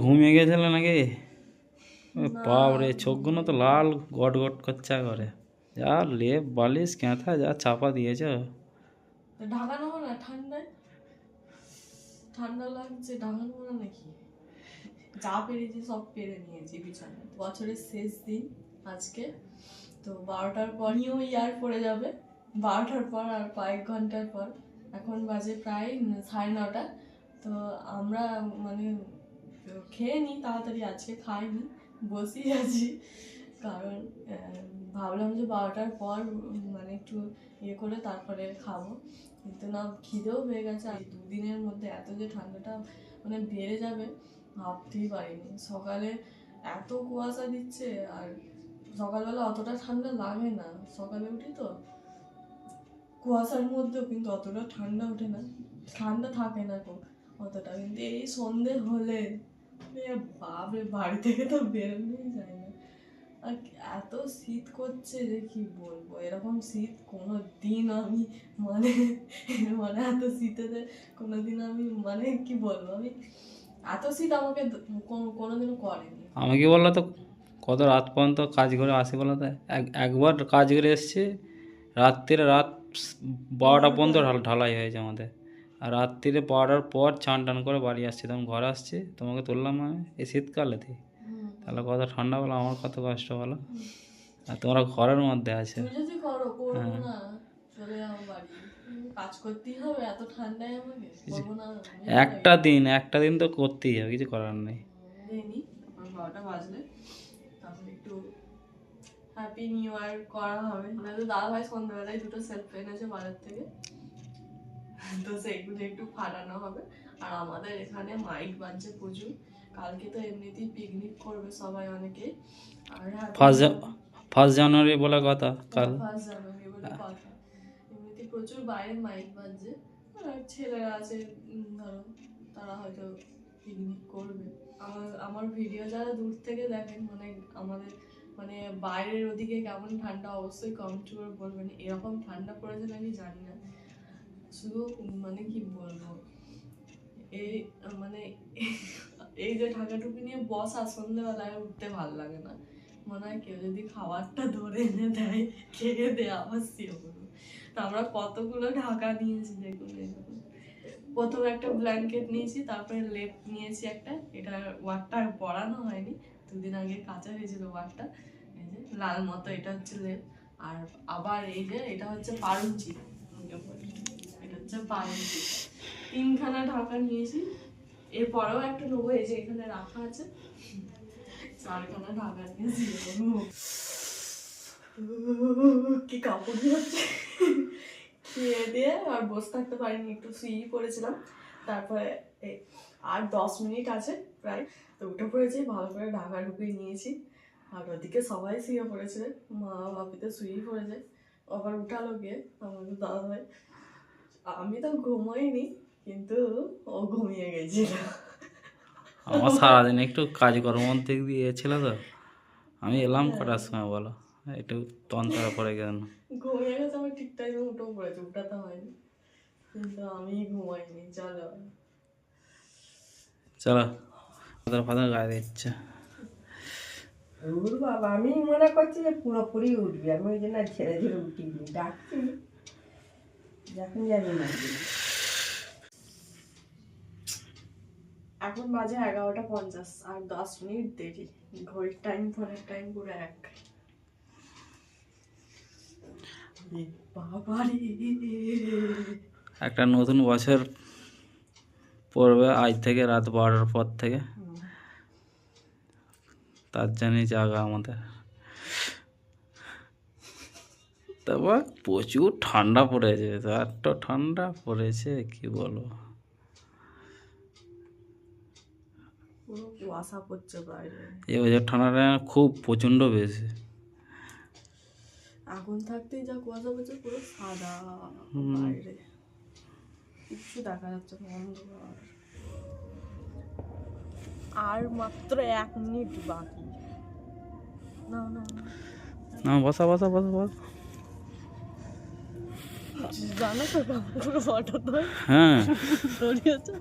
ঘুমিয়ে গেছিল নাকি? না বাপরে, চোখগুলো তো লাল গট গট করছে করে। যা লেপ বালিশ কাঁথা যা চাপা দিয়েছ। ঢাকানো না ঠান্ডায়, ঠান্ডা লাগছে ঢাকানো না নাকি? যা পেরেছি সব পেরে নিয়েছি বিছানায়। বছরের শেষ দিন আজকে, তো 12টার পর নিউ ইয়ার পড়ে যাবে। 12টার পর আর কয়েক ঘন্টার পর, এখন বাজে প্রায় 9:30। তো আমরা মানে খেয়ে নিই তাড়াতাড়ি, আজকে খাইনি, বসেই আছি। কারণ ভাবলাম যে 12টার পর মানে একটু ইয়ে করে তারপরে খাবো, কিন্তু না, খিদেও হয়ে গেছে। আর 2 দিনের মধ্যে এত যে ঠান্ডাটা মানে বেড়ে যাবে ভাবতেই পারিনি। সকালে এত কুয়াশা দিচ্ছে, আর সকালবেলা অতটা ঠান্ডা লাগে না, সকালে উঠি তো কুয়াশার মধ্যেও কিন্তু অতটা ঠান্ডা ওঠে না, ঠান্ডা থাকে না গো অতটা। কিন্তু এই সন্ধে হলে বাপরে, বাড়ি থেকে তো বেরোনোই যায় না। আর এত শীত করছে যে কি বলবো, এরকম শীত কোনো দিন আমি মানে মানে এত শীতেতে কোনোদিন আমি মানে কি বলবো, আমি এত শীত আমাকে কোনোদিনও করেনি। আমাকে বললো তো কত রাত পর্যন্ত কাজ করে আসি বলো তো। একবার কাজ করে এসছি, রাত 12টা পর্যন্ত ঢালাই হয়েছে আমাদের। আর রাত্রিরে 12টার পর চান টান করে বাড়ি আসছি, তখন ঘরে আসছি, তোমাকে তুললাম আমি এই শীতকালেতে। তাহলে কত ঠান্ডা বলো, আমার কত কষ্ট বলো। আর তোমরা ঘরের মধ্যে আছে। তুমি যদি করো করবো না, চলে যাও বাড়ি, কাজ করতেই হবে এত ঠান্ডায়, আমাকে করবো না? একটা দিন তো করতেই হবে, কিছু করার নেই। দেয়নি, আমার 12টা বাজলে তারপরে একটু হ্যাপি নিউ ইয়ার করা হবে। তো দাদা ভাই সন্ধ্যাবেলায় 2টো সেলফ এনেছে বাজার থেকে, তো সেইগুলো একটু ফাটানো হবে। আর আমাদের এখানে মাইক বাজছে প্রচুর, কালকে তো এমনিতেই পিকনিক করবে সবাই অনেকে। আর ফার্স্ট জানুয়ারি বলে কথা কাল। 1 জানুয়ারি বলে কথা, এমনিতে প্রচুর বাইরে মাইক বাজছে। আর ছেলেরা আছে, ধরো তারা হয়তো পিকনিক করবে। আমার ভিডিও যারা দূর থেকে দেখেন, মানে আমাদের মানে বাইরের ওদিকে কেমন ঠান্ডা অবশ্যই কমেন্ট করে বলবেন। এরকম ঠান্ডা পড়েছে নাকি জানি না, শুধু মানে কি বলবো, এই মানে এই যে ঢাকা টুপি নিয়ে বসা, সন্ধ্যেবেলায় উঠতে ভালো লাগে না। মনে হয় কেউ যদি খাবারটা ধরে এনে দেয়, খেয়ে দেয় আবার শুয়ে পড়বো। তো আমরা কতগুলো ঢাকা নিয়েছি দেখুন। প্রথমে একটা ব্ল্যাঙ্কেট নিয়েছি, তারপরে লেপ নিয়েছি একটা, এটা ওয়ারটা পরানো হয়নি, 2 দিন আগে কাঁচা হয়েছিল ওয়ারটা। এই যে লাল মতো, এটা হচ্ছে লেপ। আর আবার এই যে এটা হচ্ছে পারুঞ্চি, এটা হচ্ছে পারুঞ্চি। 3খানা ঢাকা নিয়েছি, এরপরেও একটা নেবো, এই যে এখানে রাখা আছে। 4খানা ঢাকা নিয়েছি। কি কাপড় হচ্ছে, খেয়ে দিয়ে আর বসে থাকতে পারিনি, একটু শুয়েই পড়েছিলাম। তারপরে আর 10 মিনিট আছে প্রায়, তো উঠে পড়েছি, ভালো করে ঢাকা ঢুকিয়ে নিয়েছি। আর ওদিকে সবাই শুয়ে পড়েছে, মা বাপি তো শুয়েই পড়েছে। আবার উঠালো গিয়ে আমাদের দাদা ভাই। আমি তো ঘুমোইনি, কিন্তু ও ঘুমিয়ে গেছিল। আমার সারাদিন একটু কাজকর্ম দিক দিয়ে ছিল তো, আমি এলাম কটার সময় বলো, একটু তন্ত্রা পড়ে গেল। ঘুমিয়ে গেছে, আমার ঠিক টাইমে উঠেও পড়েছে, উঠাতে হয়নি, কিন্তু আমি ঘুমাইনি। চলো চলো, ফাদার ফাদার গায়ে দিচ্ছে। বাবা, আমি মনে করছি যে পুরোপুরি উঠবি, আমি ওই জন্য ছেড়ে ছেড়ে উঠিনি, ডাকছি যখন জানি না। এখন বাজে 11:50, আর 10 মিনিট দেরি। ঘড়ির টাইম, ফোনের টাইম পুরো এক। বাবারে, একটা নতুন বছর পড়বে আজ থেকে, রাত 12টার পর থেকে। তার জন্যই জাগা আমাদের। তারপর প্রচুর ঠান্ডা পড়েছে, এত ঠান্ডা পড়েছে কি বলবো। পুরো কুয়াশা পড়ছে বাইরে। এবছর ঠান্ডাটা খুব প্রচণ্ড বেশি। আগুন থাকতেই যা কুয়াশা পড়ছে, পুরো সাদা বাইরে, কিচ্ছু দেখা যাচ্ছে না, অন্ধকার। আর মাত্র 1 মিনিট বাকি। না না না, বসা বসা বসা বস। জানো তো কেমন করে ফটো তো হ্যাঁ, দড়িয়েছে,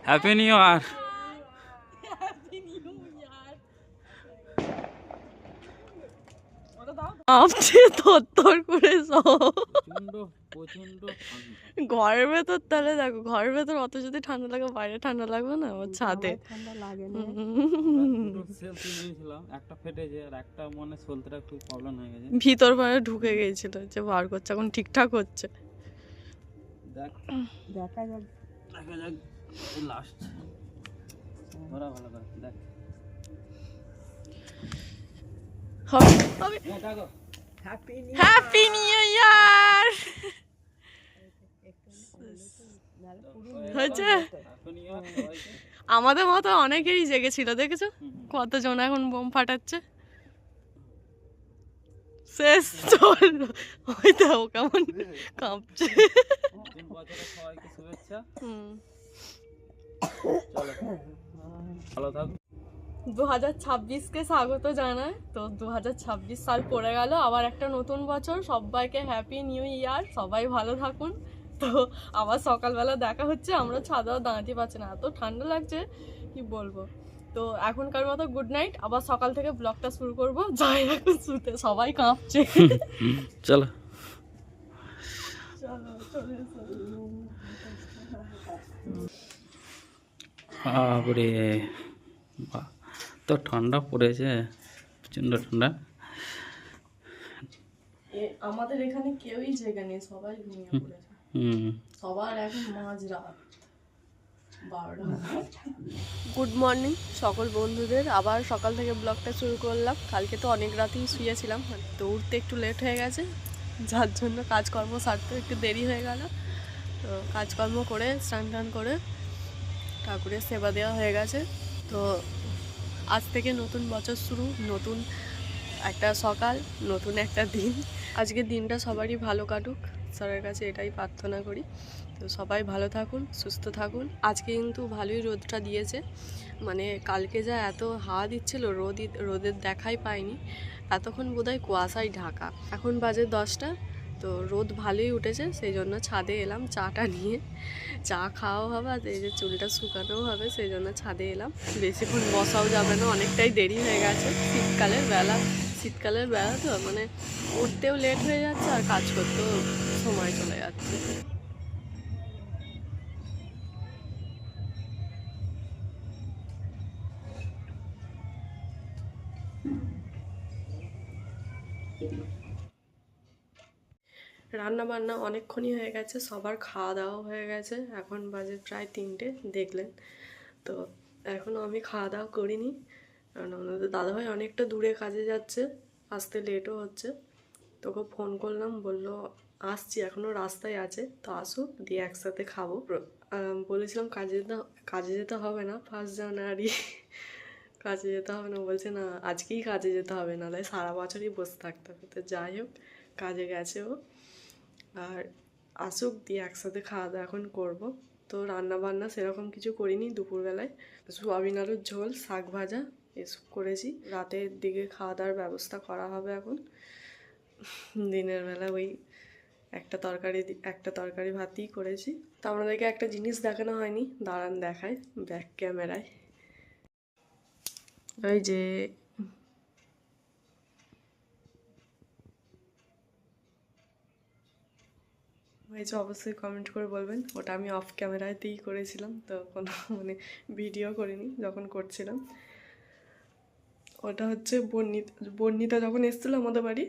হ্যাপি নিউ ইয়ার। আপছে থরথর করে সব প্রচন্ড প্রচন্ড ঘরের ভেতর, তাহলে দেখো ঘরের ভেতর অত যদি ঠান্ডা লাগে বাইরে ঠান্ডা লাগবে না, ওর ছাদে ঠান্ডা লাগে না। দুটো সেল নিয়েছিলাম, একটা ফেটেছে আর একটা মনে সলতেটা খুব প্রবলেম হয়ে গেছে। ভিতর পারে ঢুকে গিয়েছিল, যে বার করছে এখন ঠিকঠাক হচ্ছে। দেখ দেখা যাক। দেখা যাক লাস্ট ধরা ভালো করে দেখ। দেখো হ্যাপি হ্যাপি নিউ ইয়ার। হয়েছে হ্যাপি নিউ ইয়ার সবাইকে। আমাদের মতো অনেকেরই জেগেছিল, দেখেছো কতজন এখন বোম ফাটাচ্ছে। শেষ চল, ওই দাও কেমন কাঁপছে। নতুন বছরের সবাইকে শুভেচ্ছা। হুম। চলো ভালো থাকো। 2026কে স্বাগত জানাই। তো 2026 সাল পড়ে গেল, আবার একটা নতুন বছর। সবাইকে হ্যাপি নিউ ইয়ার, সবাই ভালো থাকুন। তো আবার সকালবেলা দেখা হচ্ছে। আমরা ছাদাও দাঁড়াতে পারছি না, এত ঠান্ডা লাগছে কি বলবো। তো এখনকার মতো গুড নাইট, আবার সকাল থেকে ব্লগটা শুরু করবো। যাই এখন শুতে, সবাই কাঁপছে। চলো বাপরে বাহ, তো ঠান্ডা পড়েছে, প্রচণ্ড ঠান্ডা। আমাদের এখানে কেউই জেগে নেই, সবাই ঘুমিয়ে পড়েছে। সবার এখন মাঝরাত 12টা। গুড মর্নিং সকল বন্ধুদের, আবার সকাল থেকে ব্লগটা শুরু করলাম। কালকে তো অনেক রাতেই শুয়েছিলাম, তো উঠতে একটু লেট হয়ে গেছে, যার জন্য কাজকর্ম সারতে একটু দেরি হয়ে গেল। তো কাজকর্ম করে স্নান টান করে ঠাকুরের সেবা দেওয়া হয়ে গেছে। তো আজ থেকে নতুন বছর শুরু, নতুন একটা সকাল, নতুন একটা দিন। আজকের দিনটা সবারই ভালো কাটুক, ঈশ্বরের কাছে এটাই প্রার্থনা করি। তো সবাই ভালো থাকুন, সুস্থ থাকুন। আজকে কিন্তু ভালোই রোদটা দিয়েছে, মানে কালকে যা এত হাওয়া দিচ্ছিল, রোদের দেখাই পাইনি। এতক্ষণ বোধহয় কুয়াশায় ঢাকা। এখন বাজে 10টা, তো রোদ ভালোই উঠেছে, সেই জন্য ছাদে এলাম চাটা নিয়ে। চা খাওয়াও হবে আর এই যে চুলটা শুকানোও হবে, সেই জন্য ছাদে এলাম। বেশিক্ষণ বসাও যাবে না, অনেকটাই দেরি হয়ে গেছে। শীতকালের বেলা তো মানে উঠতেও লেট হয়ে যাচ্ছে আর কাজ করতেও সময় চলে যাচ্ছে। রান্না বান্না অনেকক্ষণই হয়ে গেছে, সবার খাওয়া দাওয়া হয়ে গেছে। এখন বাজে প্রায় 3টে দেখলেন। তো এখনও আমি খাওয়া দাওয়া করিনি, কারণ আমাদের দাদাভাই অনেকটা দূরে কাজে যাচ্ছে, আসতে লেটও হচ্ছে। তোকে ফোন করলাম, বললো আসছি, এখনও রাস্তায় আছে, তো আসুক দিয়ে একসাথে খাবো। বলেছিলাম কাজে যেতে হবে না 1 জানুয়ারি, কাজে যেতে হবে না। বলছে না আজকেই কাজে যেতে হবে, নাহলে সারা বছরই বসে থাকতে হবে। তো যাই হোক, কাজে গেছে ও, আর আসুক দিয়ে একসাথে খাওয়া দাওয়া এখন করবো। তো রান্না বান্না সেরকম কিছু করিনি দুপুরবেলায়, সোয়াবিন আলুর ঝোল, শাক ভাজা এসব করেছি। রাতের দিকে খাওয়া দাওয়ার ব্যবস্থা করা হবে এখন। দিনের বেলা ওই একটা তরকারি ভাতই করেছি। তো আপনাদেরকে একটা জিনিস দেখানো হয়নি, দাঁড়ান দেখায় ব্যাক ক্যামেরায়। ওই যে হয়েছে, অবশ্যই কমেন্ট করে বলবেন। ওটা আমি অফ ক্যামেরাতেই করেছিলাম, তো কোনো মানে ভিডিও করিনি যখন করছিলাম। ওটা হচ্ছে বর্ণিতা যখন এসেছিলো আমাদের বাড়ি,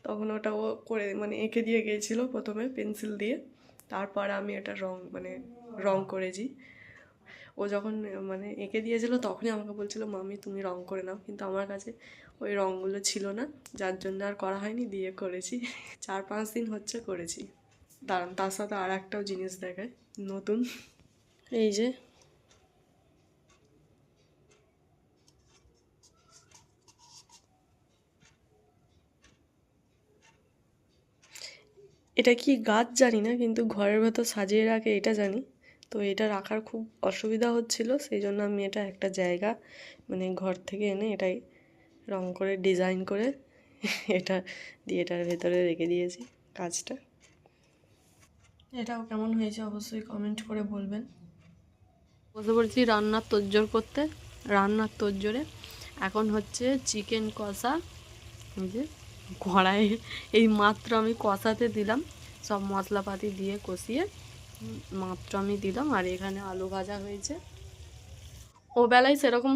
তখন ওটা ও করে মানে এঁকে দিয়ে গিয়েছিলো প্রথমে পেন্সিল দিয়ে, তারপর আমি এটা রং করেছি। ও যখন মানে এঁকে দিয়েছিলো তখনই আমাকে বলছিল মামি তুমি রং করে নাও, কিন্তু আমার কাছে ওই রঙগুলো ছিল না, যার জন্য আর করা হয়নি, দিয়ে করেছি। 4-5 দিন হচ্ছে করেছি। দাঁড়ান, তার সাথে আর একটাও জিনিস দেখায় নতুন, এই যে এটা কি গাছ জানি না, কিন্তু ঘরের ভেতর সাজিয়ে রাখে এটা জানি। তো এটা রাখার খুব অসুবিধা হচ্ছিল, সেই জন্য আমি এটা একটা জায়গা মানে ঘর থেকে এনে এটাই রং করে ডিজাইন করে এটা দিয়ে এটার ভেতরে রেখে দিয়েছি কাজটা। এটাও কেমন হয়েছে অবশ্যই কমেন্ট করে বলবেন। বসে পড়েছি রান্নার তোড়জোড় করতে। রান্নার তোড়জোড়ে এখন হচ্ছে চিকেন কষা। এই যে কড়াইয়ে এই মাত্র আমি কষাতে দিলাম, সব মশলাপাতি দিয়ে কষিয়ে মাত্র আমি দিলাম। আর এখানে আলু ভাজা হয়েছে। ও বেলায় সেরকম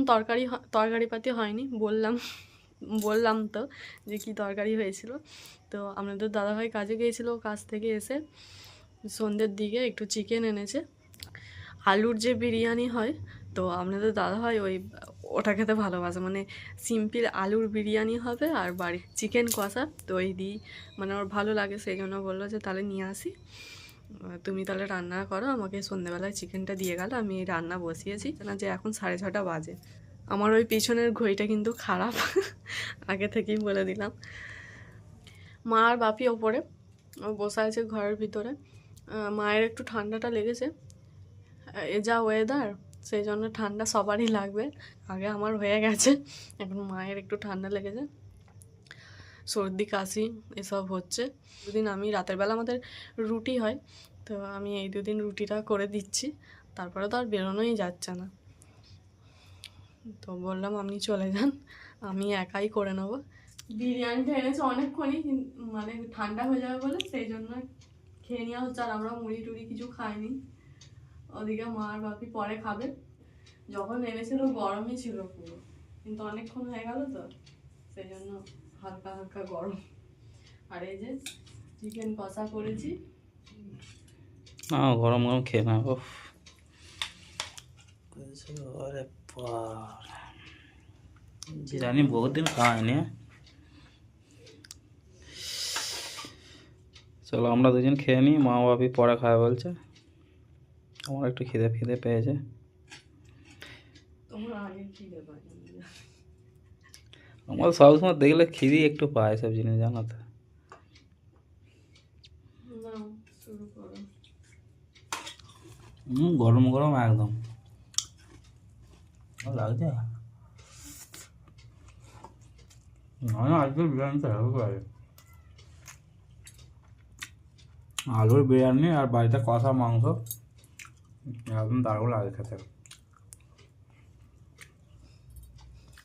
তরকারিপাতি হয়নি, বললাম তো যে কি তরকারি হয়েছিল। তো আপনাদের দাদাভাই কাজে গিয়েছিল, কাজ থেকে এসে সন্ধ্যের দিকে একটু চিকেন এনেছে। আলুর যে বিরিয়ানি হয়, তো আপনাদের দাদাভাই ওটা খেতে ভালোবাসে, মানে সিম্পল আলুর বিরিয়ানি হবে আর বাড়ি চিকেন কষা, তো এই দিই মানে ওর ভালো লাগে। সেই জন্য বললো যে তাহলে নিয়ে আসি, তুমি তাহলে রান্না করো। আমাকে সন্ধ্যেবেলায় চিকেনটা দিয়ে গেল, আমি রান্না বসিয়েছি। না যে এখন 6:30 বাজে। আমার ওই পিছনের ঘড়িটা কিন্তু খারাপ, আগে থেকেই বলে দিলাম। মা আর বাপি ওপরে বসে আছে ঘরের ভিতরে। মায়ের একটু ঠান্ডাটা লেগেছে, এ যা ওয়েদার, সেই জন্য ঠান্ডা সবারই লাগবে। আগে আমার হয়ে গেছে, এখন মায়ের একটু ঠান্ডা লেগেছে, সর্দি কাশি এসব হচ্ছে। দুদিন আমি রাতের বেলা আমাদের রুটি হয়, তো আমি এই 2 দিন রুটিটা করে দিচ্ছি, তারপরে তো আর বেরোনোই যাচ্ছে না। তো বললাম আপনি চলে যান, আমি একাই করে নেবো। বিরিয়ানিটা এনেছে অনেকক্ষণই, মানে ঠান্ডা হয়ে যাবে বলে সেই জন্য খেয়ে নেওয়া হচ্ছে। আর আমরা মুড়ি টুড়ি কিছু খাইনি, ওদিকে মা আর বাপি পরে খাবে। যখন এনেছিল গরমই ছিল পুরো, কিন্তু অনেকক্ষণ হয়ে গেল তো সেই জন্য হালকা হালকা গরম। আর এই যে চিকেন কষা করেছি, গরম গরম খেয়ে না। জানি বহুত দিন খাওয়াইনি। চলো আমরা দুজন খেয়ে নিই, মা বাপি পরে খায় বলছে। আমার একটু খিদে পেয়েছে। তোমার আগে খিদে পায় আমার সবসময় দেখলে খিদে একটু পায় সব জিনিস, জানো তো। না, শুরু করো। গরম গরম একদম লাগছে। আজকে বিরিয়ানিটা হেল্প করে, আলুর বিরিয়ানি আর বাড়িতে কষা মাংস একদম দারুণ লাগে খেতে।